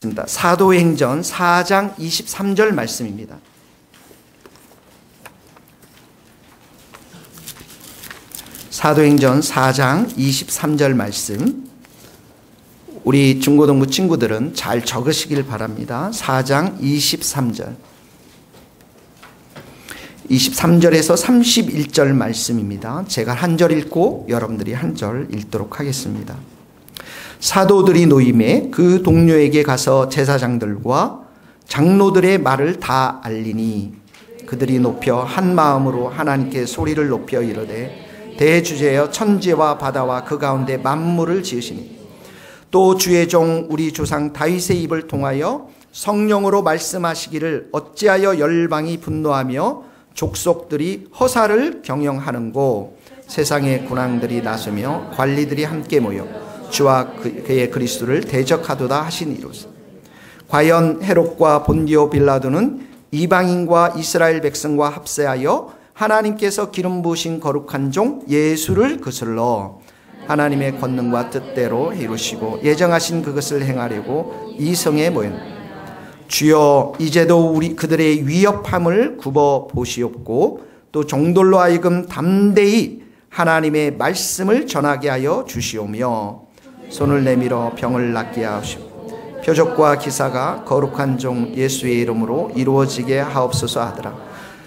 사도행전 4장 23절 말씀입니다. 사도행전 4장 23절 말씀, 우리 중고등부 친구들은 잘 적으시길 바랍니다. 4장 23절, 23절에서 31절 말씀입니다. 제가 한 절 읽고 여러분들이 한 절 읽도록 하겠습니다. 사도들이 노임에 그 동료에게 가서 제사장들과 장로들의 말을 다 알리니 그들이 높여 한 마음으로 하나님께 소리를 높여 이르되 대주제여 천지와 바다와 그 가운데 만물을 지으시니 또 주의 종 우리 조상 다윗의 입을 통하여 성령으로 말씀하시기를 어찌하여 열방이 분노하며 족속들이 허사를 경영하는고 세상의 군왕들이 나서며 관리들이 함께 모여 주와 그의 그리스도를 대적하도다 하시니로서 과연 헤롯과 본디오 빌라도는 이방인과 이스라엘 백성과 합세하여 하나님께서 기름 부으신 거룩한 종 예수를 거슬러 하나님의 권능과 뜻대로 이루시고 예정하신 그것을 행하려고 이 성에 모였다. 주여 이제도 우리 그들의 위협함을 굽어 보시옵고 또 종들로 하여금 담대히 하나님의 말씀을 전하게 하여 주시오며 손을 내밀어 병을 낫게 하시고 표적과 기사가 거룩한 종 예수의 이름으로 이루어지게 하옵소서 하더라.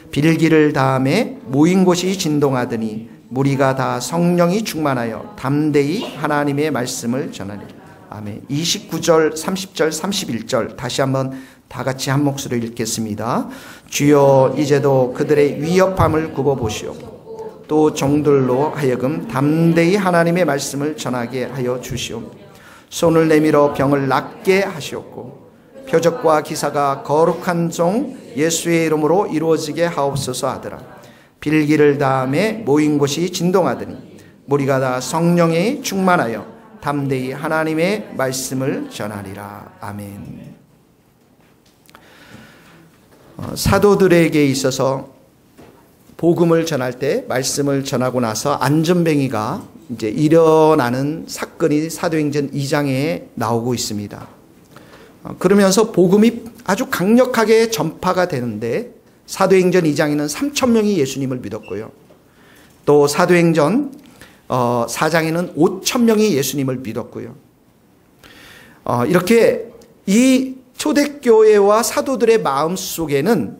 빌기를 다음에 모인 곳이 진동하더니 무리가 다 성령이 충만하여 담대히 하나님의 말씀을 전하리라. 아멘. 29절, 30절, 31절 다시 한번 다 같이 한 목소리로 읽겠습니다. 주여 이제도 그들의 위협함을 굽어보시오. 또 종들로 하여금 담대히 하나님의 말씀을 전하게 하여 주시오. 손을 내밀어 병을 낫게 하시옵고 표적과 기사가 거룩한 종 예수의 이름으로 이루어지게 하옵소서 하더라. 빌기를 다음에 모인 곳이 진동하더니 무리가 다 성령에 충만하여 담대히 하나님의 말씀을 전하리라. 아멘. 사도들에게 있어서 복음을 전할 때 말씀을 전하고 나서 안전뱅이가 이제 일어나는 사건이 사도행전 2장에 나오고 있습니다. 그러면서 복음이 아주 강력하게 전파가 되는데 사도행전 2장에는 3,000명이 예수님을 믿었고요. 또 사도행전 4장에는 5,000명이 예수님을 믿었고요. 이렇게 이 초대교회와 사도들의 마음 속에는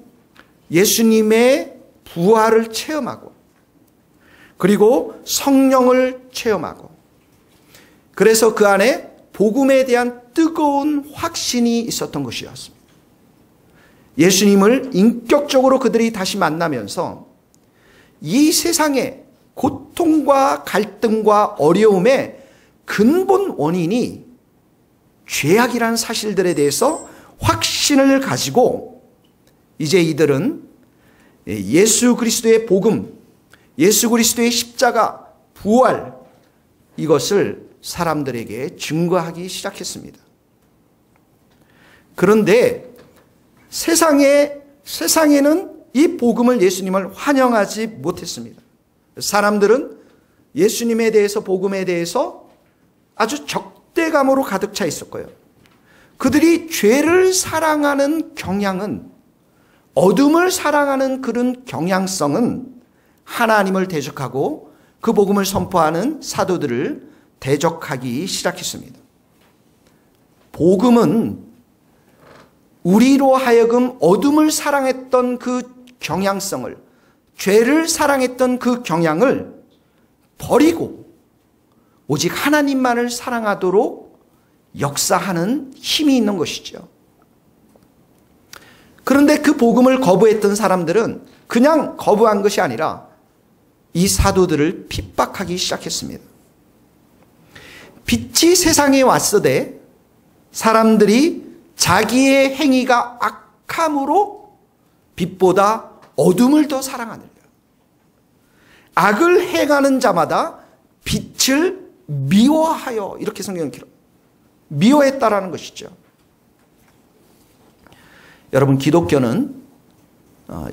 예수님의 부활을 체험하고 그리고 성령을 체험하고 그래서 그 안에 복음에 대한 뜨거운 확신이 있었던 것이었습니다. 예수님을 인격적으로 그들이 다시 만나면서 이 세상의 고통과 갈등과 어려움의 근본 원인이 죄악이라는 사실들에 대해서 확신을 가지고 이제 이들은 예수 그리스도의 복음, 예수 그리스도의 십자가, 부활 이것을 사람들에게 증거하기 시작했습니다. 그런데 세상에는 이 복음을 예수님을 환영하지 못했습니다. 사람들은 예수님에 대해서 복음에 대해서 아주 적대감으로 가득 차 있었고요. 그들이 죄를 사랑하는 경향은 어둠을 사랑하는 그런 경향성은 하나님을 대적하고 그 복음을 선포하는 사도들을 대적하기 시작했습니다. 복음은 우리로 하여금 어둠을 사랑했던 그 경향성을, 죄를 사랑했던 그 경향을 버리고 오직 하나님만을 사랑하도록 역사하는 힘이 있는 것이죠. 그런데 그 복음을 거부했던 사람들은 그냥 거부한 것이 아니라 이 사도들을 핍박하기 시작했습니다. 빛이 세상에 왔으되 사람들이 자기의 행위가 악함으로 빛보다 어둠을 더 사랑하느니라. 악을 행하는 자마다 빛을 미워하여, 이렇게 성경은 미워했다라는 것이죠. 여러분, 기독교는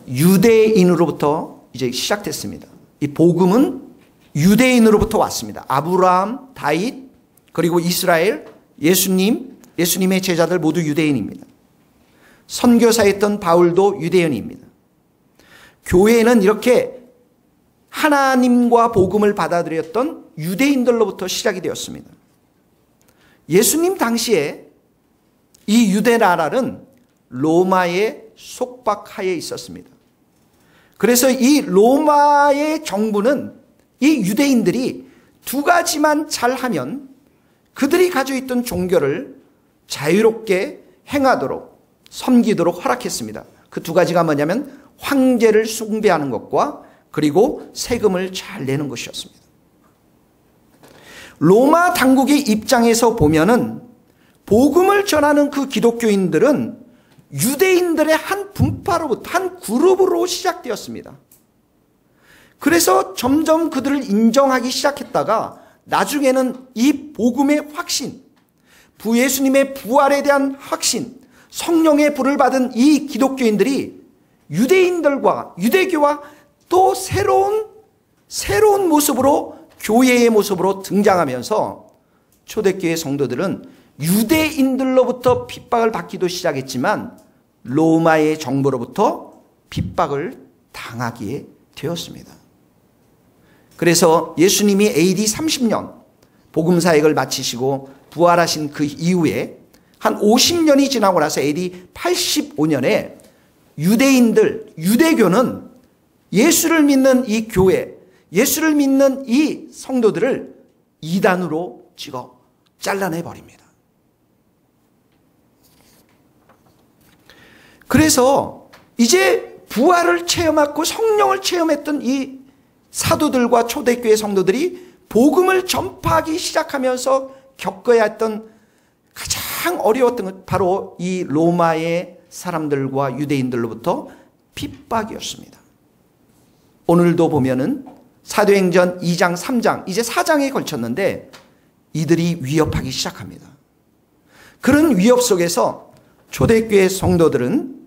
유대인으로부터 이제 시작됐습니다. 이 복음은 유대인으로부터 왔습니다. 아브라함, 다윗, 그리고 이스라엘, 예수님, 예수님의 제자들 모두 유대인입니다. 선교사였던 바울도 유대인입니다. 교회는 이렇게 하나님과 복음을 받아들였던 유대인들로부터 시작이 되었습니다. 예수님 당시에 이 유대 나라는 로마의 속박하에 있었습니다. 그래서 이 로마의 정부는 이 유대인들이 두 가지만 잘하면 그들이 가지고 있던 종교를 자유롭게 행하도록 섬기도록 허락했습니다. 그 두 가지가 뭐냐면 황제를 숭배하는 것과 그리고 세금을 잘 내는 것이었습니다. 로마 당국의 입장에서 보면은 복음을 전하는 그 기독교인들은 유대인들의 한 분파로부터 한 그룹으로 시작되었습니다. 그래서 점점 그들을 인정하기 시작했다가 나중에는 이 복음의 확신, 부 예수님의 부활에 대한 확신, 성령의 불을 받은 이 기독교인들이 유대인들과 유대교와 또 새로운 모습으로 교회의 모습으로 등장하면서 초대교회 성도들은 유대인들로부터 핍박을 받기도 시작했지만 로마의 정부로부터 핍박을 당하게 되었습니다. 그래서 예수님이 AD 30년 복음 사역을 마치시고 부활하신 그 이후에 한 50년이 지나고 나서 AD 85년에 유대교는 예수를 믿는 이 교회, 예수를 믿는 이 성도들을 이단으로 찍어 잘라내버립니다. 그래서 이제 부활을 체험하고 성령을 체험했던 이 사도들과 초대교회 성도들이 복음을 전파하기 시작하면서 겪어야 했던 가장 어려웠던 것 바로 이 로마의 사람들과 유대인들로부터 핍박이었습니다. 오늘도 보면은 사도행전 2장, 3장, 이제 4장에 걸쳤는데 이들이 위협하기 시작합니다. 그런 위협 속에서 초대교회 성도들은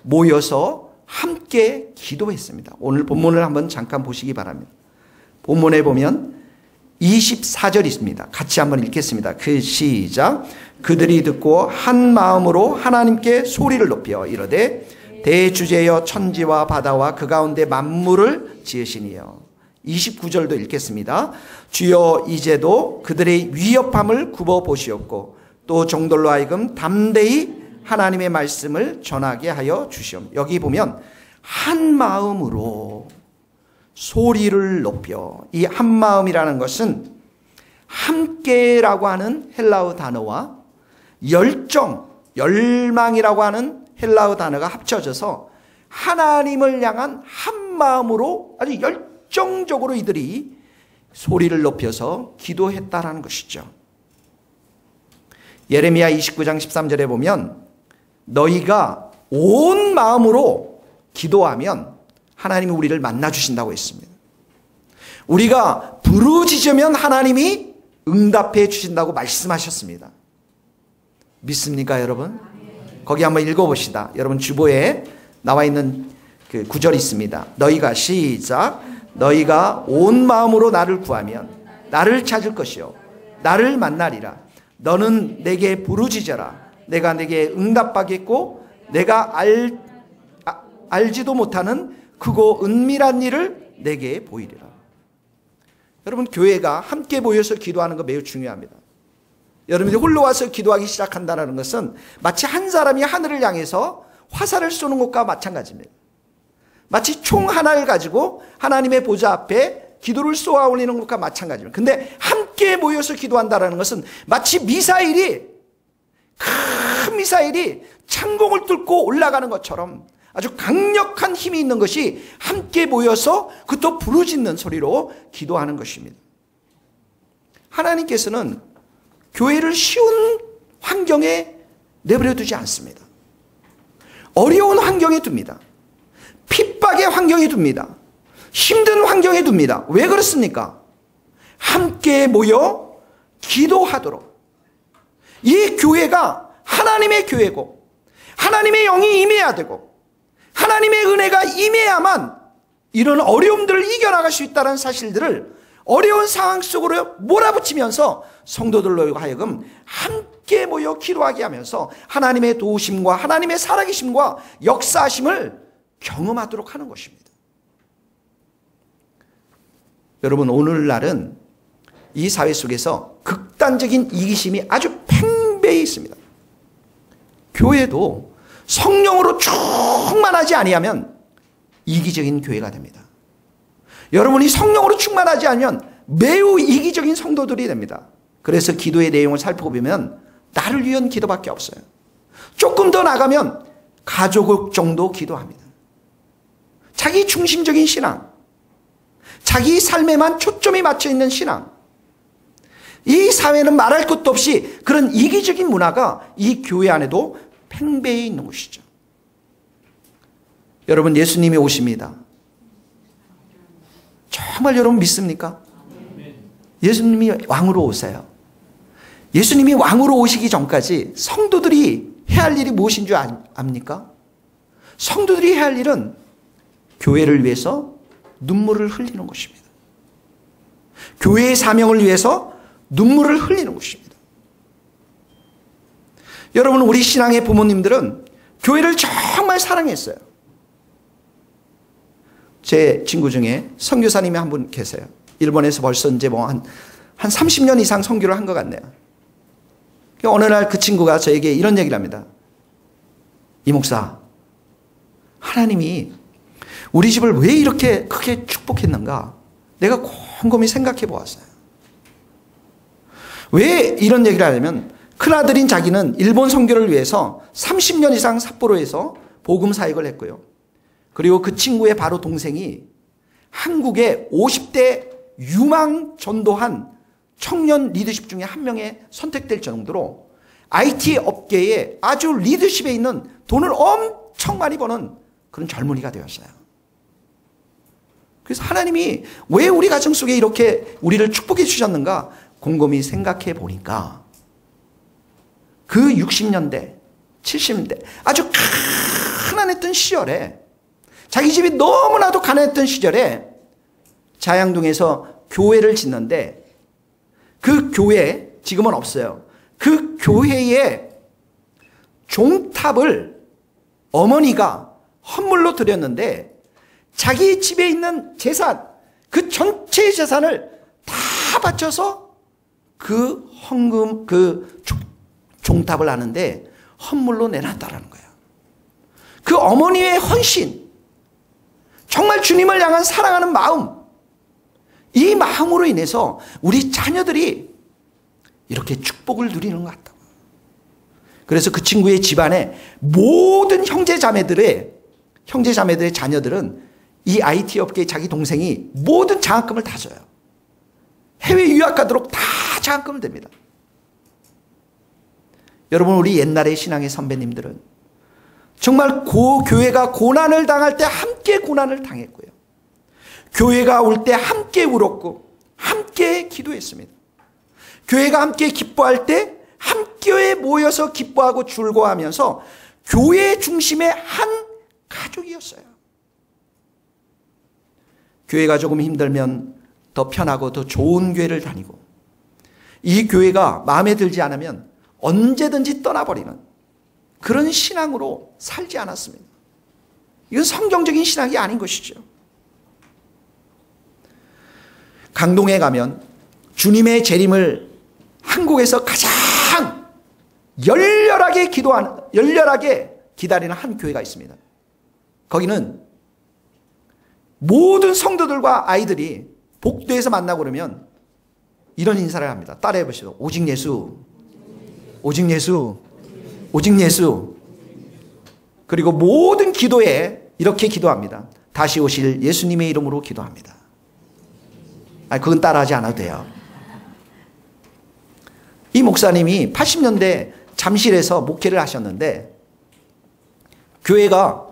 모여서 함께 기도했습니다. 오늘 본문을 한번 잠깐 보시기 바랍니다. 본문에 보면 24절 있습니다. 같이 한번 읽겠습니다. 그 시작. 그들이 듣고 한 마음으로 하나님께 소리를 높여 이르되 대주제여 천지와 바다와 그 가운데 만물을 지으시니여. 29절도 읽겠습니다. 주여 이제도 그들의 위협함을 굽어 보시옵고 또 종들로 하여금 담대히 하나님의 말씀을 전하게 하여 주시옵. 여기 보면 한 마음으로 소리를 높여, 이 한 마음이라는 것은 함께라고 하는 헬라어 단어와 열정, 열망이라고 하는 헬라어 단어가 합쳐져서 하나님을 향한 한 마음으로 아주 열정적으로 이들이 소리를 높여서 기도했다라는 것이죠. 예레미야 29장 13절에 보면 너희가 온 마음으로 기도하면 하나님이 우리를 만나주신다고 했습니다. 우리가 부르짖으면 하나님이 응답해 주신다고 말씀하셨습니다. 믿습니까, 여러분? 거기 한번 읽어봅시다. 여러분 주보에 나와 있는 그 구절이 있습니다. 너희가 시작. 너희가 온 마음으로 나를 구하면 나를 찾을 것이요 나를 만나리라. 너는 내게 부르짖어라. 내가 내게 응답하겠고 내가 알지도 못하는 크고 은밀한 일을 내게 보이리라. 여러분 교회가 함께 모여서 기도하는 거 매우 중요합니다. 여러분들이 홀로 와서 기도하기 시작한다는 것은 마치 한 사람이 하늘을 향해서 화살을 쏘는 것과 마찬가지입니다. 마치 총 하나를 가지고 하나님의 보좌 앞에 기도를 쏘아 올리는 것과 마찬가지입니다. 근데 함께 모여서 기도한다는 것은 마치 큰 미사일이 창공을 뚫고 올라가는 것처럼 아주 강력한 힘이 있는 것이 함께 모여서 그것도 부르짖는 소리로 기도하는 것입니다. 하나님께서는 교회를 쉬운 환경에 내버려 두지 않습니다. 어려운 환경에 둡니다. 핍박의 환경에 둡니다. 힘든 환경에 둡니다. 왜 그렇습니까? 함께 모여 기도하도록. 이 교회가 하나님의 교회고 하나님의 영이 임해야 되고 하나님의 은혜가 임해야만 이런 어려움들을 이겨나갈 수 있다는 사실들을 어려운 상황 속으로 몰아붙이면서 성도들로 하여금 함께 모여 기도하게 하면서 하나님의 도우심과 하나님의 살아계심과 역사하심을 경험하도록 하는 것입니다. 여러분, 오늘날은 이 사회 속에서 극단적인 이기심이 아주 팽배해 있습니다. 교회도 성령으로 충만하지 아니하면 이기적인 교회가 됩니다. 여러분이 성령으로 충만하지 않으면 매우 이기적인 성도들이 됩니다. 그래서 기도의 내용을 살펴보면 나를 위한 기도밖에 없어요. 조금 더 나가면 가족 정도 기도합니다. 자기 중심적인 신앙, 자기 삶에만 초점이 맞춰 있는 신앙. 이 사회는 말할 것도 없이 그런 이기적인 문화가 이 교회 안에도 팽배해 있는 것이죠. 여러분, 예수님이 오십니다. 정말 여러분 믿습니까? 예수님이 왕으로 오세요. 예수님이 왕으로 오시기 전까지 성도들이 해야 할 일이 무엇인 줄 압니까? 성도들이 해야 할 일은 교회를 위해서 눈물을 흘리는 것입니다. 교회의 사명을 위해서 눈물을 흘리는 것입니다. 여러분, 우리 신앙의 부모님들은 교회를 정말 사랑했어요. 제 친구 중에 선교사님이 한 분 계세요. 일본에서 벌써 이제 한 30년 이상 선교를 한 것 같네요. 어느 날 그 친구가 저에게 이런 얘기를 합니다. 이 목사, 하나님이 우리 집을 왜 이렇게 크게 축복했는가? 내가 곰곰이 생각해 보았어요. 왜 이런 얘기를 하냐면 큰아들인 자기는 일본 선교를 위해서 30년 이상 삿포로에서 복음 사역을 했고요. 그리고 그 친구의 바로 동생이 한국의 50대 유망 전도한 청년 리더십 중에 한 명에 선택될 정도로 IT 업계에 아주 리더십에 있는 돈을 엄청 많이 버는 그런 젊은이가 되었어요. 그래서 하나님이 왜 우리 가정 속에 이렇게 우리를 축복해 주셨는가 곰곰이 생각해 보니까 그 60년대, 70년대 아주 가난했던 시절에 자기 집이 너무나도 가난했던 시절에 자양동에서 교회를 짓는데 그 교회, 지금은 없어요. 그 교회에 종탑을 어머니가 헌물로 드렸는데 자기 집에 있는 재산, 그 전체 재산을 다 바쳐서 그 헌금, 그 종탑을 하는데 헌물로 내놨다라는 거예요. 그 어머니의 헌신, 정말 주님을 향한 사랑하는 마음, 이 마음으로 인해서 우리 자녀들이 이렇게 축복을 누리는 것 같다고. 그래서 그 친구의 집안에 모든 형제자매들의 자녀들은 이 IT 업계의 자기 동생이 모든 장학금을 다 줘요. 해외 유학 가도록 다 장학금을 댑니다. 여러분, 우리 옛날의 신앙의 선배님들은 정말 교회가 고난을 당할 때 함께 고난을 당했고요. 교회가 올 때 함께 울었고 함께 기도했습니다. 교회가 함께 기뻐할 때 함께 모여서 기뻐하고 즐거워하면서 교회 중심의 한 가족이었어요. 교회가 조금 힘들면 더 편하고 더 좋은 교회를 다니고 이 교회가 마음에 들지 않으면 언제든지 떠나버리는 그런 신앙으로 살지 않았습니다. 이건 성경적인 신앙이 아닌 것이죠. 강동에 가면 주님의 재림을 한국에서 가장 열렬하게 기다리는 한 교회가 있습니다. 거기는 모든 성도들과 아이들이 복도에서 만나고 그러면 이런 인사를 합니다. 따라해 보시죠. 오직 예수, 오직 예수, 오직 예수. 그리고 모든 기도에 이렇게 기도합니다. 다시 오실 예수님의 이름으로 기도합니다. 그건 따라하지 않아도 돼요. 이 목사님이 80년대 잠실에서 목회를 하셨는데 교회가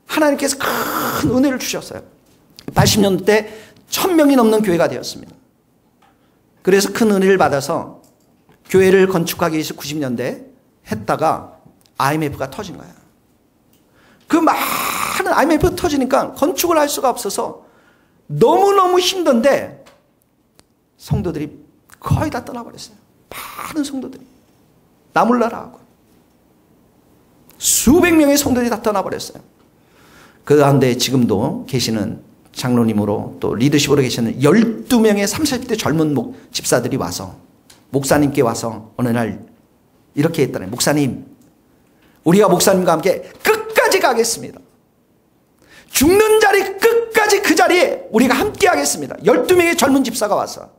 하나님께서 큰 은혜를 주셨어요. 80년대 1000명이 넘는 교회가 되었습니다. 그래서 큰 은혜를 받아서 교회를 건축하기 위해서 90년대 했다가 IMF가 터진 거예요. 그 많은 IMF가 터지니까 건축을 할 수가 없어서 너무너무 힘든데 성도들이 거의 다 떠나버렸어요. 많은 성도들이. 나몰라라 하고 수백 명의 성도들이 다 떠나버렸어요. 그 가운데 지금도 계시는 장로님으로 또 리더십으로 계시는 12명의 30대 젊은 집사들이 와서 목사님께 와서 어느 날 이렇게 했다네. 목사님, 우리가 목사님과 함께 끝까지 가겠습니다. 죽는 자리 끝까지 그 자리에 우리가 함께 하겠습니다. 12명의 젊은 집사가 와서.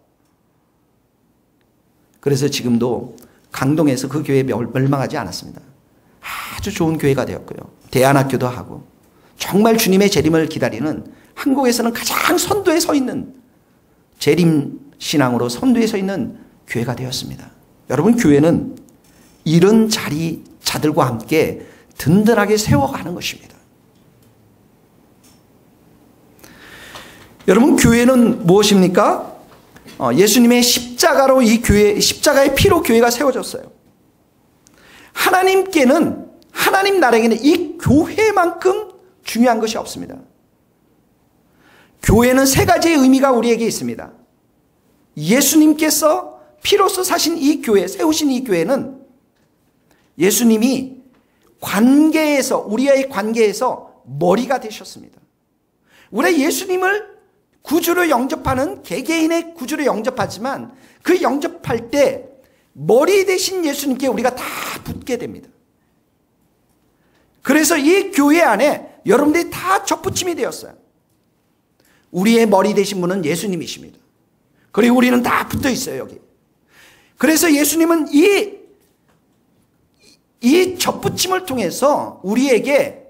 그래서 지금도 강동에서 그 교회 멸망하지 않았습니다. 아주 좋은 교회가 되었고요. 대안학교도 하고 정말 주님의 재림을 기다리는 한국에서는 가장 선두에 서 있는 재림 신앙으로 선두에 서 있는 교회가 되었습니다. 여러분, 교회는 이런 자들과 함께 든든하게 세워가는 것입니다. 여러분, 교회는 무엇입니까? 예수님의 십자가로 이 교회, 십자가의 피로 교회가 세워졌어요. 하나님께는, 하나님 나라에게는 이 교회만큼 중요한 것이 없습니다. 교회는 세 가지의 의미가 우리에게 있습니다. 예수님께서 피로써 사신 이 교회, 세우신 이 교회는 예수님이 관계에서, 우리의 관계에서 머리가 되셨습니다. 우리 예수님을 구주로 영접하는 개개인의 구주로 영접하지만 그 영접할 때 머리 대신 예수님께 우리가 다 붙게 됩니다. 그래서 이 교회 안에 여러분들이 다 접붙임이 되었어요. 우리의 머리 되신 분은 예수님이십니다. 그리고 우리는 다 붙어 있어요, 여기. 그래서 예수님은 이 접붙임을 통해서 우리에게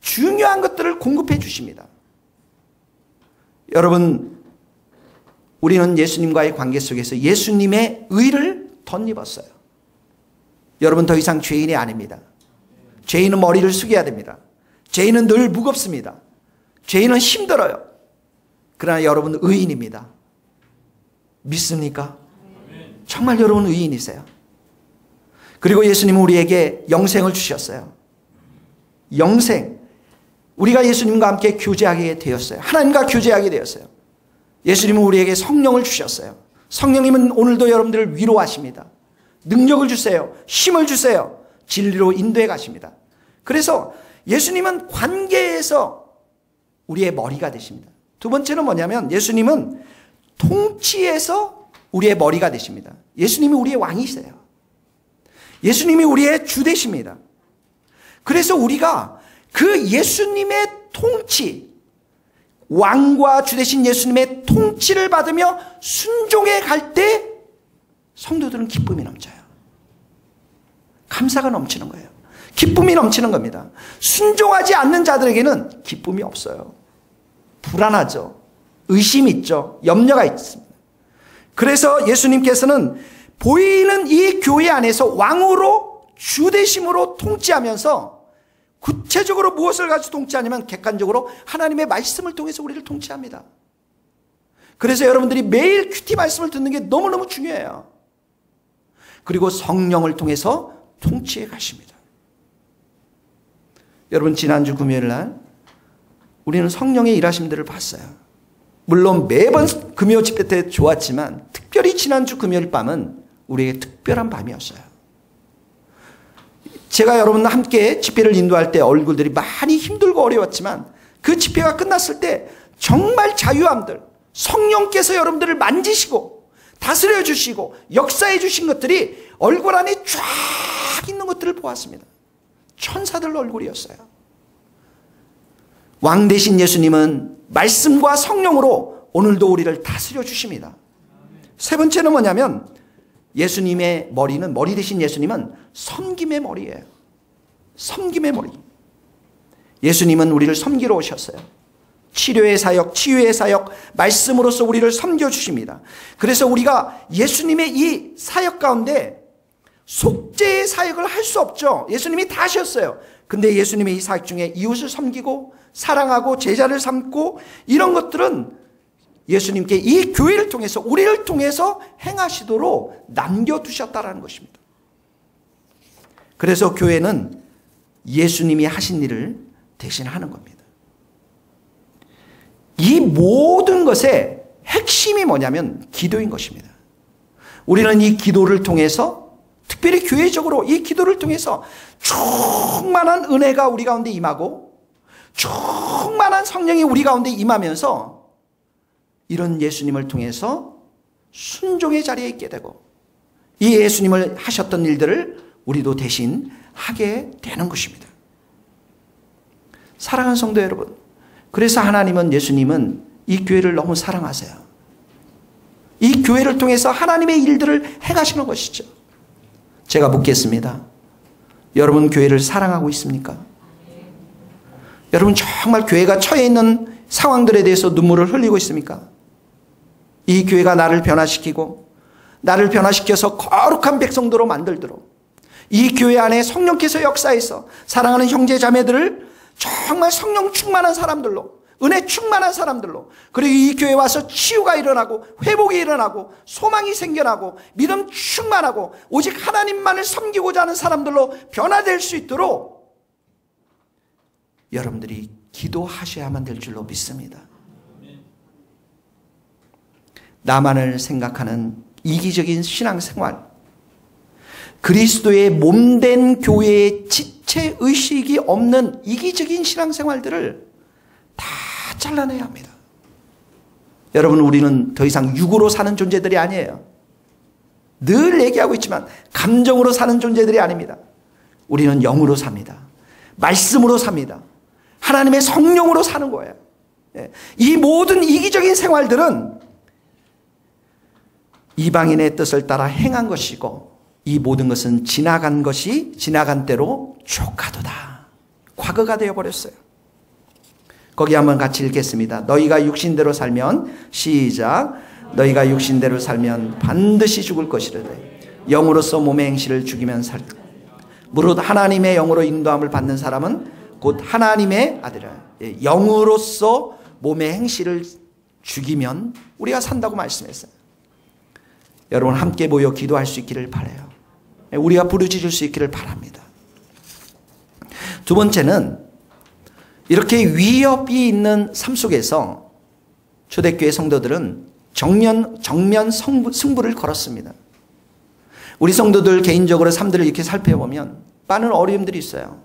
중요한 것들을 공급해 주십니다. 여러분, 우리는 예수님과의 관계 속에서 예수님의 의를 덧입었어요. 여러분, 더 이상 죄인이 아닙니다. 죄인은 머리를 숙여야 됩니다. 죄인은 늘 무겁습니다. 죄인은 힘들어요. 그러나 여러분은 의인입니다. 믿습니까? 정말 여러분 의인이세요. 그리고 예수님은 우리에게 영생을 주셨어요. 영생. 우리가 예수님과 함께 교제하게 되었어요. 하나님과 교제하게 되었어요. 예수님은 우리에게 성령을 주셨어요. 성령님은 오늘도 여러분들을 위로하십니다. 능력을 주세요. 힘을 주세요. 진리로 인도해 가십니다. 그래서 예수님은 관계에서 우리의 머리가 되십니다. 두 번째는 뭐냐면 예수님은 통치에서 우리의 머리가 되십니다. 예수님이 우리의 왕이세요. 예수님이 우리의 주 되십니다. 그래서 우리가 그 예수님의 통치, 왕과 주 되신 예수님의 통치를 받으며 순종해 갈 때 성도들은 기쁨이 넘쳐요. 감사가 넘치는 거예요. 기쁨이 넘치는 겁니다. 순종하지 않는 자들에게는 기쁨이 없어요. 불안하죠. 의심이 있죠. 염려가 있습니다. 그래서 예수님께서는 보이는 이 교회 안에서 왕으로 주되심으로 통치하면서 구체적으로 무엇을 가지고 통치하냐면 객관적으로 하나님의 말씀을 통해서 우리를 통치합니다. 그래서 여러분들이 매일 큐티 말씀을 듣는 게 너무너무 중요해요. 그리고 성령을 통해서 통치해 가십니다. 여러분, 지난주 금요일 날 우리는 성령의 일하심들을 봤어요. 물론 매번 금요 집회 때 좋았지만 특별히 지난주 금요일 밤은 우리에게 특별한 밤이었어요. 제가 여러분과 함께 집회를 인도할 때 얼굴들이 많이 힘들고 어려웠지만 그 집회가 끝났을 때 정말 자유함들, 성령께서 여러분들을 만지시고 다스려 주시고 역사해 주신 것들이 얼굴 안에 쫙 있는 것들을 보았습니다. 천사들 얼굴이었어요. 왕 대신 예수님은 말씀과 성령으로 오늘도 우리를 다스려 주십니다. 세 번째는 뭐냐면 예수님의 머리는, 머리 대신 예수님은 섬김의 머리예요. 섬김의 머리. 예수님은 우리를 섬기러 오셨어요. 치료의 사역, 치유의 사역, 말씀으로서 우리를 섬겨주십니다. 그래서 우리가 예수님의 이 사역 가운데 속죄의 사역을 할 수 없죠. 예수님이 다 하셨어요. 근데 예수님의 이 사역 중에 이웃을 섬기고 사랑하고 제자를 삼고 이런 것들은 예수님께 이 교회를 통해서, 우리를 통해서 행하시도록 남겨두셨다라는 것입니다. 그래서 교회는 예수님이 하신 일을 대신하는 겁니다. 이 모든 것의 핵심이 뭐냐면 기도인 것입니다. 우리는 이 기도를 통해서 특별히 교회적으로 이 기도를 통해서 충만한 은혜가 우리 가운데 임하고 충만한 성령이 우리 가운데 임하면서 이런 예수님을 통해서 순종의 자리에 있게 되고 이 예수님을 하셨던 일들을 우리도 대신 하게 되는 것입니다. 사랑하는 성도 여러분, 그래서 하나님은, 예수님은 이 교회를 너무 사랑하세요. 이 교회를 통해서 하나님의 일들을 행하시는 것이죠. 제가 묻겠습니다. 여러분 교회를 사랑하고 있습니까? 여러분 정말 교회가 처해 있는 상황들에 대해서 눈물을 흘리고 있습니까? 이 교회가 나를 변화시키고 나를 변화시켜서 거룩한 백성도로 만들도록 이 교회 안에 성령께서 역사해서 사랑하는 형제 자매들을 정말 성령 충만한 사람들로, 은혜 충만한 사람들로, 그리고 이 교회에 와서 치유가 일어나고 회복이 일어나고 소망이 생겨나고 믿음 충만하고 오직 하나님만을 섬기고자 하는 사람들로 변화될 수 있도록 여러분들이 기도하셔야만 될 줄로 믿습니다. 나만을 생각하는 이기적인 신앙생활, 그리스도의 몸된 교회의 지체의식이 없는 이기적인 신앙생활들을 다 잘라내야 합니다. 여러분, 우리는 더 이상 육으로 사는 존재들이 아니에요. 늘 얘기하고 있지만 감정으로 사는 존재들이 아닙니다. 우리는 영으로 삽니다. 말씀으로 삽니다. 하나님의 성령으로 사는 거예요. 이 모든 이기적인 생활들은 이방인의 뜻을 따라 행한 것이고 이 모든 것은 지나간 것이 지나간 대로 조카도다. 과거가 되어버렸어요. 거기 한번 같이 읽겠습니다. 너희가 육신대로 살면, 시작, 너희가 육신대로 살면 반드시 죽을 것이르되 영으로서 몸의 행실을 죽이면 살. 무릇 하나님의 영으로 인도함을 받는 사람은 곧 하나님의 아들이라. 영으로서 몸의 행실을 죽이면 우리가 산다고 말씀했어요. 여러분 함께 모여 기도할 수 있기를 바라요. 우리가 부르짖을 수 있기를 바랍니다. 두 번째는 이렇게 위협이 있는 삶 속에서 초대교회 성도들은 정면 승부를 걸었습니다. 우리 성도들 개인적으로 삶들을 이렇게 살펴보면 많은 어려움들이 있어요.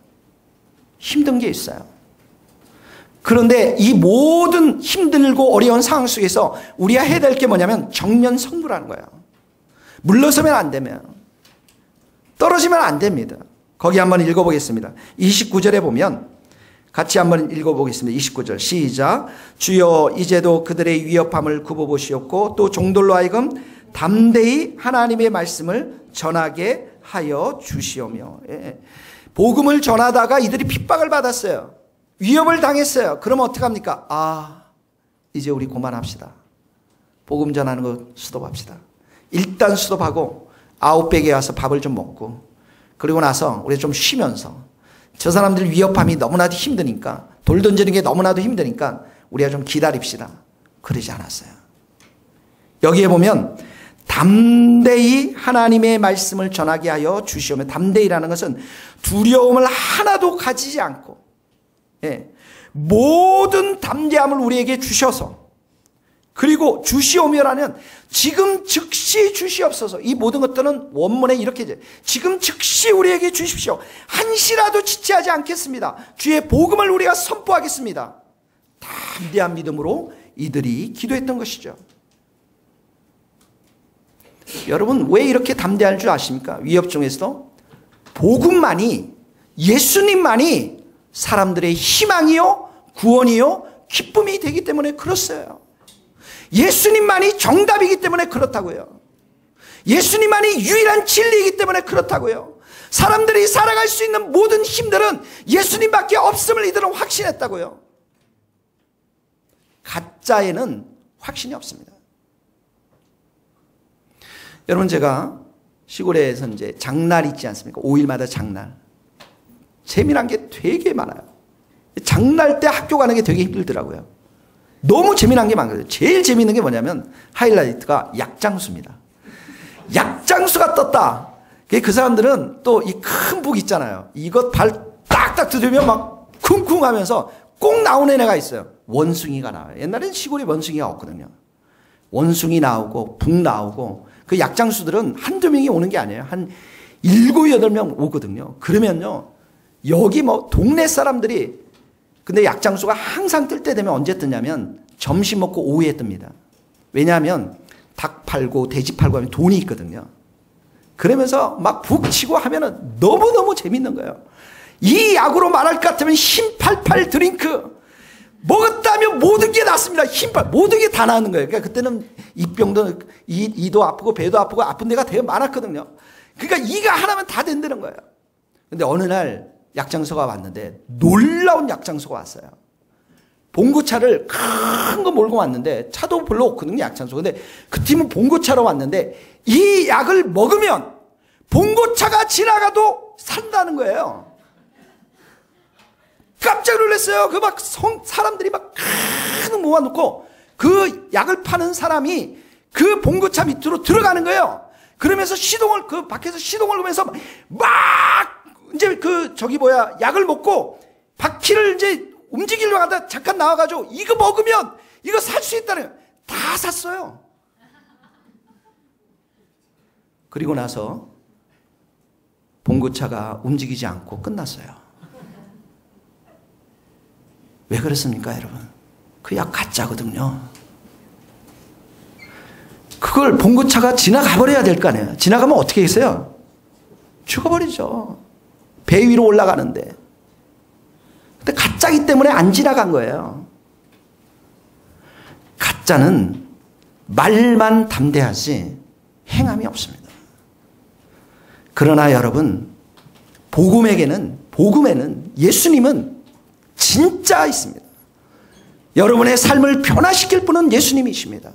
힘든 게 있어요. 그런데 이 모든 힘들고 어려운 상황 속에서 우리가 해야 될 게 뭐냐면 정면 승부라는 거예요. 물러서면 안 되면, 떨어지면 안 됩니다. 거기 한번 읽어보겠습니다. 29절에 보면 같이 한번 읽어보겠습니다. 29절 시작. 주여 이제도 그들의 위협함을 굽어보시옵고 또 종들로 하여금 담대히 하나님의 말씀을 전하게 하여 주시오며. 복음을 전하다가 이들이 핍박을 받았어요. 위협을 당했어요. 그러면 어떡합니까? 이제 우리 그만합시다. 복음 전하는 거 스톱합시다. 일단 스톱하고 아웃백에 와서 밥을 좀 먹고 그리고 나서 우리 좀 쉬면서 저 사람들 위협함이 너무나도 힘드니까 돌 던지는 게 너무나도 힘드니까 우리가 좀 기다립시다. 그러지 않았어요. 여기에 보면 담대히 하나님의 말씀을 전하게 하여 주시오며, 담대히라는 것은 두려움을 하나도 가지지 않고 모든 담대함을 우리에게 주셔서, 그리고 주시오며라는 지금 즉시 주시옵소서. 이 모든 것들은 원문에 이렇게 이제 지금 즉시 우리에게 주십시오. 한시라도 지체하지 않겠습니다. 주의 복음을 우리가 선포하겠습니다. 담대한 믿음으로 이들이 기도했던 것이죠. 여러분 왜 이렇게 담대할 줄 아십니까? 위협 중에서도 복음만이, 예수님만이 사람들의 희망이요 구원이요 기쁨이 되기 때문에 그렇어요. 예수님만이 정답이기 때문에 그렇다고요. 예수님만이 유일한 진리이기 때문에 그렇다고요. 사람들이 살아갈 수 있는 모든 힘들은 예수님밖에 없음을 이들은 확신했다고요. 가짜에는 확신이 없습니다. 여러분 제가 시골에서 이제 장날 있지 않습니까? 5일마다 장날. 재미난 게 되게 많아요. 장날 때 학교 가는 게 되게 힘들더라고요. 너무 재미난 게 많거든요. 제일 재미있는 게 뭐냐면 하이라이트가 약장수입니다. 약장수가 떴다. 그 사람들은 또 이 큰 북 있잖아요. 이것 발 딱딱 두드리면 막 쿵쿵 하면서 꼭 나오는 애가 있어요. 원숭이가 나와요. 옛날에는 시골에 원숭이가 없거든요. 원숭이 나오고 북 나오고 그 약장수들은 한두 명이 오는 게 아니에요. 한 7, 8명 오거든요. 그러면요, 여기 뭐 동네 사람들이, 근데 약장수가 항상 뜰 때 되면 언제 뜨냐면 점심 먹고 오후에 뜹니다. 왜냐하면 닭 팔고 돼지 팔고 하면 돈이 있거든요. 그러면서 막 북치고 하면은 너무너무 재밌는 거예요. 이 약으로 말할 것 같으면 힘팔팔 드링크 먹었다면 모든 게 낫습니다. 힘팔 모든 게 다 나는 거예요. 그러니까 그때는 입병도 이도 아프고 배도 아프고 아픈 데가 되게 많았거든요. 그러니까 이가 하나면 다 된다는 거예요. 근데 어느 날 약장소가 왔는데, 놀라운 약장소가 왔어요. 봉고차를 큰 거 몰고 왔는데, 차도 별로 없거든요, 약장소. 근데 그 팀은 봉고차로 왔는데, 이 약을 먹으면 봉고차가 지나가도 산다는 거예요. 깜짝 놀랐어요. 그 막 사람들이 막 큰 모아놓고 그 약을 파는 사람이 그 봉고차 밑으로 들어가는 거예요. 그러면서 시동을, 그 밖에서 시동을 걸면서 막 이제 약을 먹고 바퀴를 이제 움직이려고 하다 잠깐 나와가지고 이거 먹으면 이거 살 수 있다는 거예요. 다 샀어요. 그리고 나서 봉고차가 움직이지 않고 끝났어요. 왜 그렇습니까, 여러분? 그 약 가짜거든요. 그걸 봉고차가 지나가 버려야 될 거 아니에요. 지나가면 어떻게 했어요? 죽어버리죠. 배 위로 올라가는데. 근데 가짜이기 때문에 안 지나간 거예요. 가짜는 말만 담대하지 행함이 없습니다. 그러나 여러분, 복음에는 예수님은 진짜 있습니다. 여러분의 삶을 변화시킬 분은 예수님이십니다.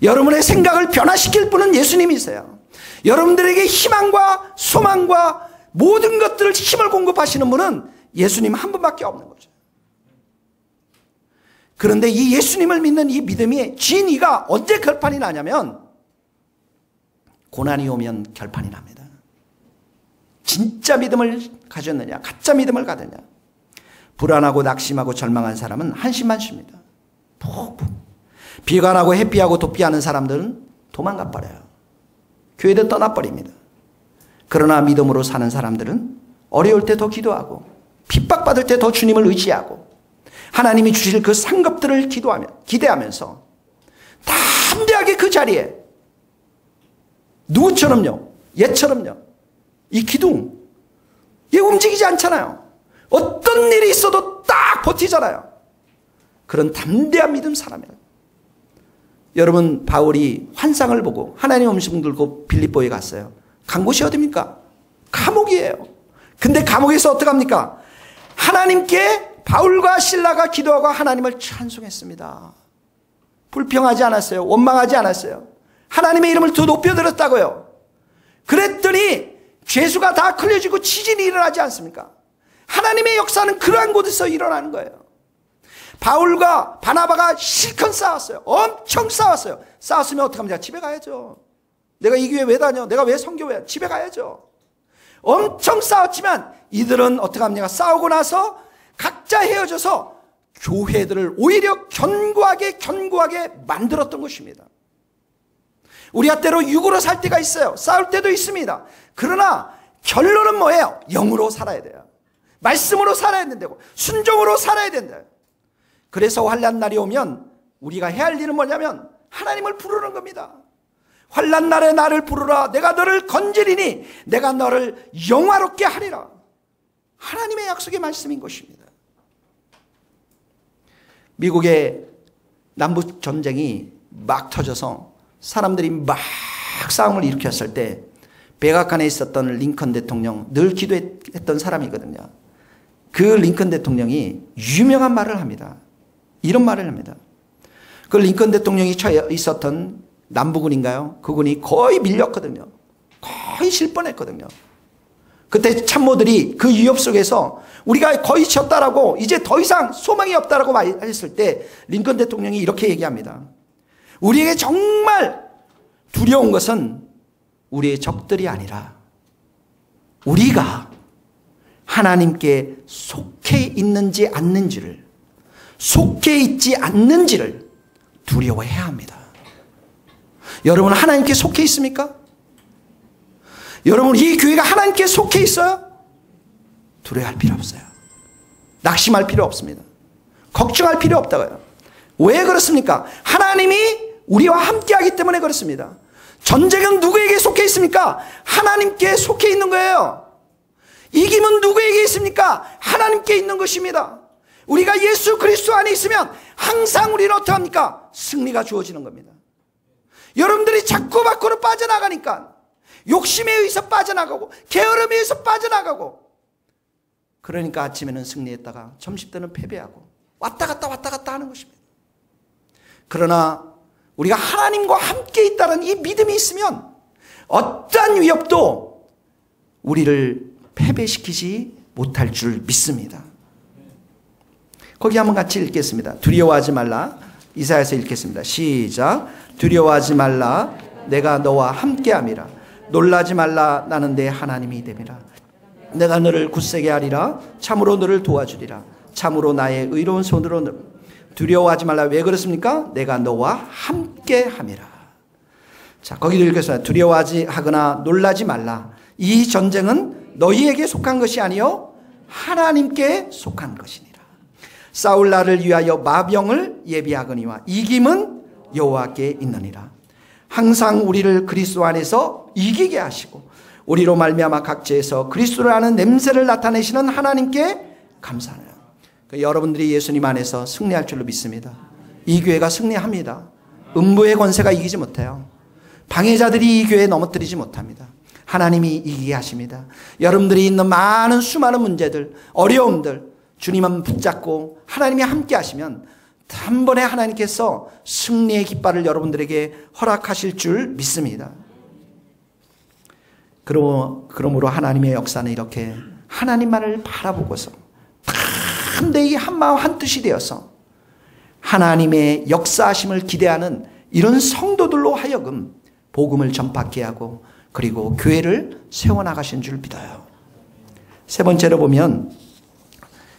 여러분의 생각을 변화시킬 분은 예수님이세요. 여러분들에게 희망과 소망과 모든 것들을 힘을 공급하시는 분은 예수님 한 분밖에 없는 거죠. 그런데 이 예수님을 믿는 이 믿음이 진이가 언제 결판이 나냐면 고난이 오면 결판이 납니다. 진짜 믿음을 가졌느냐, 가짜 믿음을 가졌느냐. 불안하고 낙심하고 절망한 사람은 한심만 쉽니다. 푹푹. 비가 나고 햇비하고 도피하는 사람들은 도망가 버려요. 교회를 떠나버립니다. 그러나 믿음으로 사는 사람들은 어려울 때 더 기도하고 핍박받을 때 더 주님을 의지하고 하나님이 주실 그 상급들을 기대하면서 담대하게 그 자리에 누구처럼요? 얘처럼요. 이 기둥, 얘 움직이지 않잖아요. 어떤 일이 있어도 딱 버티잖아요. 그런 담대한 믿음 사람이에요. 여러분, 바울이 환상을 보고 하나님 음식 들고 빌립보에 갔어요. 간 곳이 어디입니까? 감옥이에요. 근데 감옥에서 어떡합니까? 하나님께 바울과 실라가 기도하고 하나님을 찬송했습니다. 불평하지 않았어요. 원망하지 않았어요. 하나님의 이름을 더 높여들었다고요. 그랬더니 죄수가 다 흘려지고 지진이 일어나지 않습니까? 하나님의 역사는 그러한 곳에서 일어나는 거예요. 바울과 바나바가 실컷 싸웠어요. 엄청 싸웠어요. 싸웠으면 어떡합니까? 집에 가야죠. 내가 이 교회 왜 다녀? 내가 왜 선교회? 집에 가야죠. 엄청 싸웠지만 이들은 어떡합니까? 싸우고 나서 각자 헤어져서 교회들을 오히려 견고하게 만들었던 것입니다. 우리가 때로 육으로 살 때가 있어요. 싸울 때도 있습니다. 그러나 결론은 뭐예요? 영으로 살아야 돼요. 말씀으로 살아야 된다고. 순종으로 살아야 된다. 그래서 환난 날이 오면 우리가 해야 할 일은 뭐냐면 하나님을 부르는 겁니다. 환난 날에 나를 부르라. 내가 너를 건지리니 내가 너를 영화롭게 하리라. 하나님의 약속의 말씀인 것입니다. 미국의 남북 전쟁이 막 터져서 사람들이 막 싸움을 일으켰을 때 백악관에 있었던 링컨 대통령, 늘 기도했던 사람이거든요. 그 링컨 대통령이 유명한 말을 합니다. 이런 말을 합니다. 그 링컨 대통령이 처해 있었던 남부군인가요? 그 군이 거의 밀렸거든요. 거의 질 뻔했거든요. 그때 참모들이 그 위협 속에서 우리가 거의 졌다라고 이제 더 이상 소망이 없다라고 말했을 때 링컨 대통령이 이렇게 얘기합니다. 우리에게 정말 두려운 것은 우리의 적들이 아니라 우리가 하나님께 속해 있는지 않는지를, 속해 있지 않는지를 두려워해야 합니다. 여러분, 하나님께 속해 있습니까? 여러분, 이 교회가 하나님께 속해 있어요? 두려워할 필요 없어요. 낙심할 필요 없습니다. 걱정할 필요 없다고요. 왜 그렇습니까? 하나님이 우리와 함께하기 때문에 그렇습니다. 전쟁은 누구에게 속해 있습니까? 하나님께 속해 있는 거예요. 이김은 누구에게 있습니까? 하나님께 있는 것입니다. 우리가 예수 그리스도 안에 있으면 항상 우리는 어떻게 합니까? 승리가 주어지는 겁니다. 여러분들이 자꾸 밖으로 빠져나가니까 욕심에 의해서 빠져나가고 게으름에 의해서 빠져나가고, 그러니까 아침에는 승리했다가 점심때는 패배하고 왔다 갔다 하는 것입니다. 그러나 우리가 하나님과 함께 있다는 이 믿음이 있으면 어떠한 위협도 우리를 패배시키지 못할 줄 믿습니다. 거기 한번 같이 읽겠습니다. 두려워하지 말라. 이사야서 읽겠습니다. 시작. 두려워하지 말라. 내가 너와 함께함이라. 놀라지 말라. 나는 내 하나님이 됨이라. 내가 너를 굳세게 하리라. 참으로 너를 도와주리라. 참으로 나의 의로운 손으로. 두려워하지 말라. 왜 그렇습니까? 내가 너와 함께함이라. 자, 거기도 읽겠습니다. 두려워하지 하거나 놀라지 말라. 이 전쟁은 너희에게 속한 것이 아니요 하나님께 속한 것이니라. 싸울 날을 위하여 마병을 예비하거니와 이김은 여호와께 있느니라. 항상 우리를 그리스도 안에서 이기게 하시고 우리로 말미암아 각지에서 그리스도를 아는 냄새를 나타내시는 하나님께 감사하노라. 여러분들이 예수님 안에서 승리할 줄로 믿습니다. 이 교회가 승리합니다. 음부의 권세가 이기지 못해요. 방해자들이 이 교회에 넘어뜨리지 못합니다. 하나님이 이기게 하십니다. 여러분들이 있는 많은 수많은 문제들, 어려움들 주님은 붙잡고 하나님이 함께 하시면 단번에 하나님께서 승리의 깃발을 여러분들에게 허락하실 줄 믿습니다. 그러므로 하나님의 역사는 이렇게 하나님만을 바라보고서 담대히 한마음 한뜻이 되어서 하나님의 역사하심을 기대하는 이런 성도들로 하여금 복음을 전파케 하고 그리고 교회를 세워나가신 줄 믿어요. 세 번째로 보면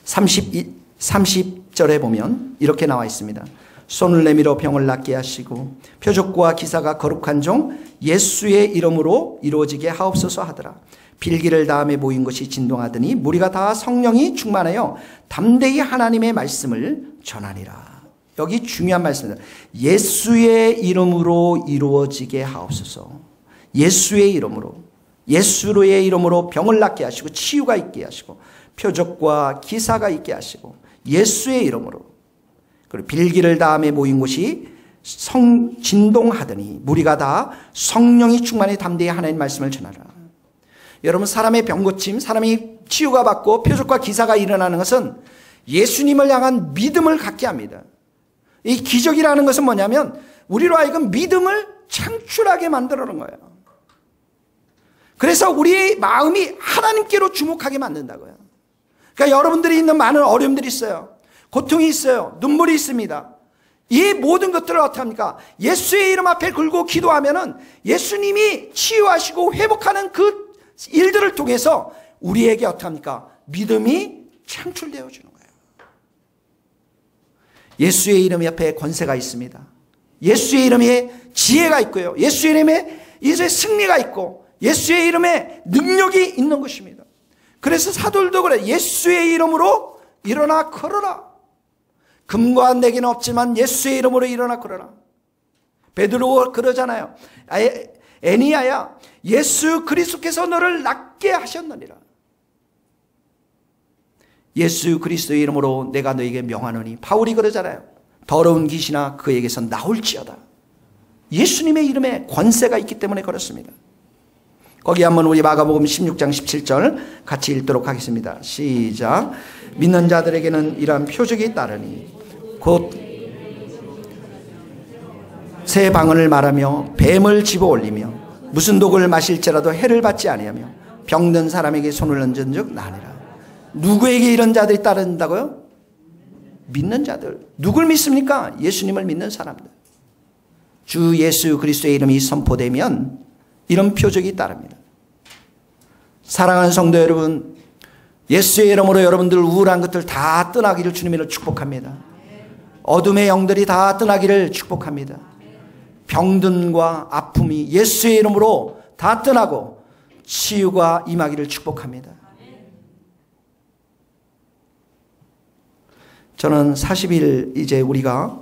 30절에 보면 이렇게 나와 있습니다. 손을 내밀어 병을 낫게 하시고 표적과 기사가 거룩한 종 예수의 이름으로 이루어지게 하옵소서 하더라. 빌기를 다음에 모인 것이 진동하더니 무리가 다 성령이 충만하여 담대히 하나님의 말씀을 전하니라. 여기 중요한 말씀입니다. 예수의 이름으로 이루어지게 하옵소서. 예수의 이름으로, 예수의 이름으로 병을 낫게 하시고 치유가 있게 하시고 표적과 기사가 있게 하시고 예수의 이름으로. 그리고 빌기를 다음에 모인 곳이 진동하더니 무리가 다 성령이 충만히 담대히 하나님의 말씀을 전하라. 여러분, 사람의 병고침, 사람이 치유가 받고 표적과 기사가 일어나는 것은 예수님을 향한 믿음을 갖게 합니다. 이 기적이라는 것은 뭐냐면 우리로 하여금 믿음을 창출하게 만들어놓은 거예요. 그래서 우리의 마음이 하나님께로 주목하게 만든다고요. 그러니까 여러분들이 있는 많은 어려움들이 있어요. 고통이 있어요. 눈물이 있습니다. 이 모든 것들을 어떻게 합니까? 예수의 이름 앞에 걸고 기도하면은 예수님이 치유하시고 회복하는 그 일들을 통해서 우리에게 어떻게 합니까? 믿음이 창출되어 주는 거예요. 예수의 이름 옆에 권세가 있습니다. 예수의 이름에 지혜가 있고요. 예수의 이름에 이제 승리가 있고 예수의 이름에 능력이 있는 것입니다. 그래서 사도들도 그래. 예수의 이름으로 일어나 걸어라. 금과 내게는 없지만 예수의 이름으로 일어나 걸어라. 베드로가 그러잖아요. 애니야야, 예수 그리스도께서 너를 낫게 하셨느니라. 예수 그리스도의 이름으로 내가 너에게 명하노니. 바울이 그러잖아요. 더러운 귀신아 그에게서 나올지어다. 예수님의 이름에 권세가 있기 때문에 그렇습니다. 거기 한번 우리 마가복음 16장 17절 같이 읽도록 하겠습니다. 시작. 믿는 자들에게는 이러한 표적이 따르니 곧 새 방언을 말하며 뱀을 집어 올리며 무슨 독을 마실지라도 해를 받지 아니하며 병든 사람에게 손을 얹은 적 나니라. 누구에게 이런 자들이 따른다고요? 믿는 자들. 누굴 믿습니까? 예수님을 믿는 사람들. 주 예수 그리스도의 이름이 선포되면 이런 표적이 따릅니다. 사랑하는 성도 여러분, 예수의 이름으로 여러분들 우울한 것들 다 떠나기를 주님으로 축복합니다. 어둠의 영들이 다 떠나기를 축복합니다. 병든과 아픔이 예수의 이름으로 다 떠나고 치유가 임하기를 축복합니다. 저는 40일 이제 우리가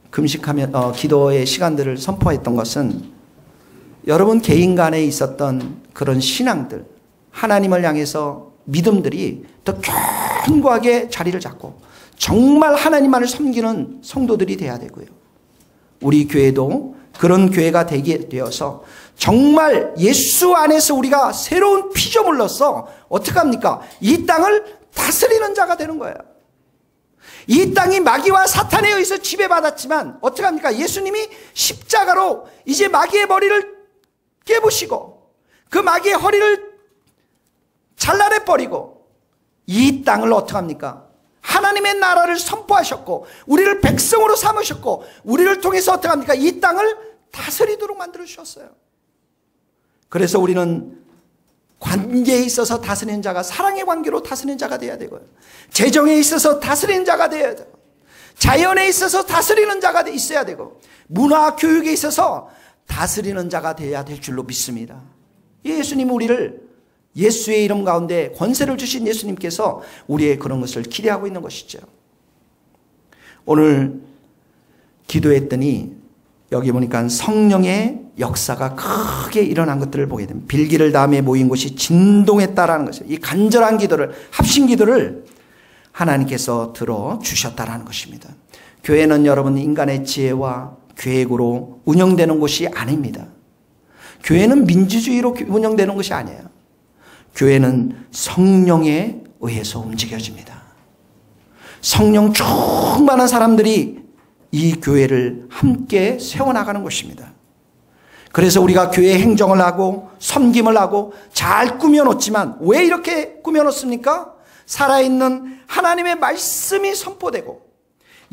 금식하면 기도의 시간들을 선포했던 것은 여러분 개인 간에 있었던 그런 신앙들, 하나님을 향해서 믿음들이 더 견고하게 자리를 잡고 정말 하나님만을 섬기는 성도들이 돼야 되고요. 우리 교회도 그런 교회가 되게 되어서 정말 예수 안에서 우리가 새로운 피조물로서 어떻게 합니까? 이 땅을 다스리는 자가 되는 거예요. 이 땅이 마귀와 사탄에 의해서 지배받았지만 어떻게 합니까? 예수님이 십자가로 이제 마귀의 머리를 깨부시고 그 마귀의 허리를 잘라내버리고 이 땅을 어떻게 합니까? 하나님의 나라를 선포하셨고 우리를 백성으로 삼으셨고 우리를 통해서 어떻게 합니까? 이 땅을 다스리도록 만들어 주셨어요. 그래서 우리는 관계에 있어서 다스리는 자가 사랑의 관계로 다스리는 자가 돼야 되고요. 재정에 있어서 다스리는 자가 돼야 되고 자연에 있어서 다스리는 자가 있어야 되고 문화 교육에 있어서 다스리는 자가 돼야 될 줄로 믿습니다. 예수님 우리를 예수의 이름 가운데 권세를 주신 예수님께서 우리의 그런 것을 기대하고 있는 것이죠. 오늘 기도했더니 여기 보니까 성령의 역사가 크게 일어난 것들을 보게 됩니다. 빌기를 다음에 모인 곳이 진동했다라는 것이죠. 이 간절한 기도를, 합심 기도를 하나님께서 들어주셨다라는 것입니다. 교회는 여러분 인간의 지혜와 계획으로 운영되는 곳이 아닙니다. 교회는 민주주의로 운영되는 것이 아니에요. 교회는 성령에 의해서 움직여집니다. 성령 충만한 사람들이 이 교회를 함께 세워나가는 것입니다. 그래서 우리가 교회 행정을 하고 섬김을 하고 잘 꾸며놓지만 왜 이렇게 꾸며놓습니까? 살아있는 하나님의 말씀이 선포되고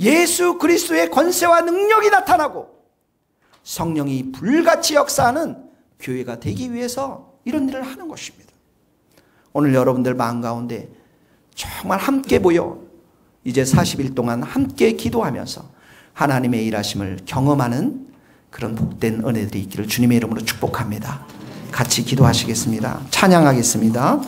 예수 그리스도의 권세와 능력이 나타나고 성령이 불같이 역사하는 교회가 되기 위해서 이런 일을 하는 것입니다. 오늘 여러분들 마음 가운데 정말 함께 모여 이제 40일 동안 함께 기도하면서 하나님의 일하심을 경험하는 그런 복된 은혜들이 있기를 주님의 이름으로 축복합니다. 같이 기도하시겠습니다. 찬양하겠습니다.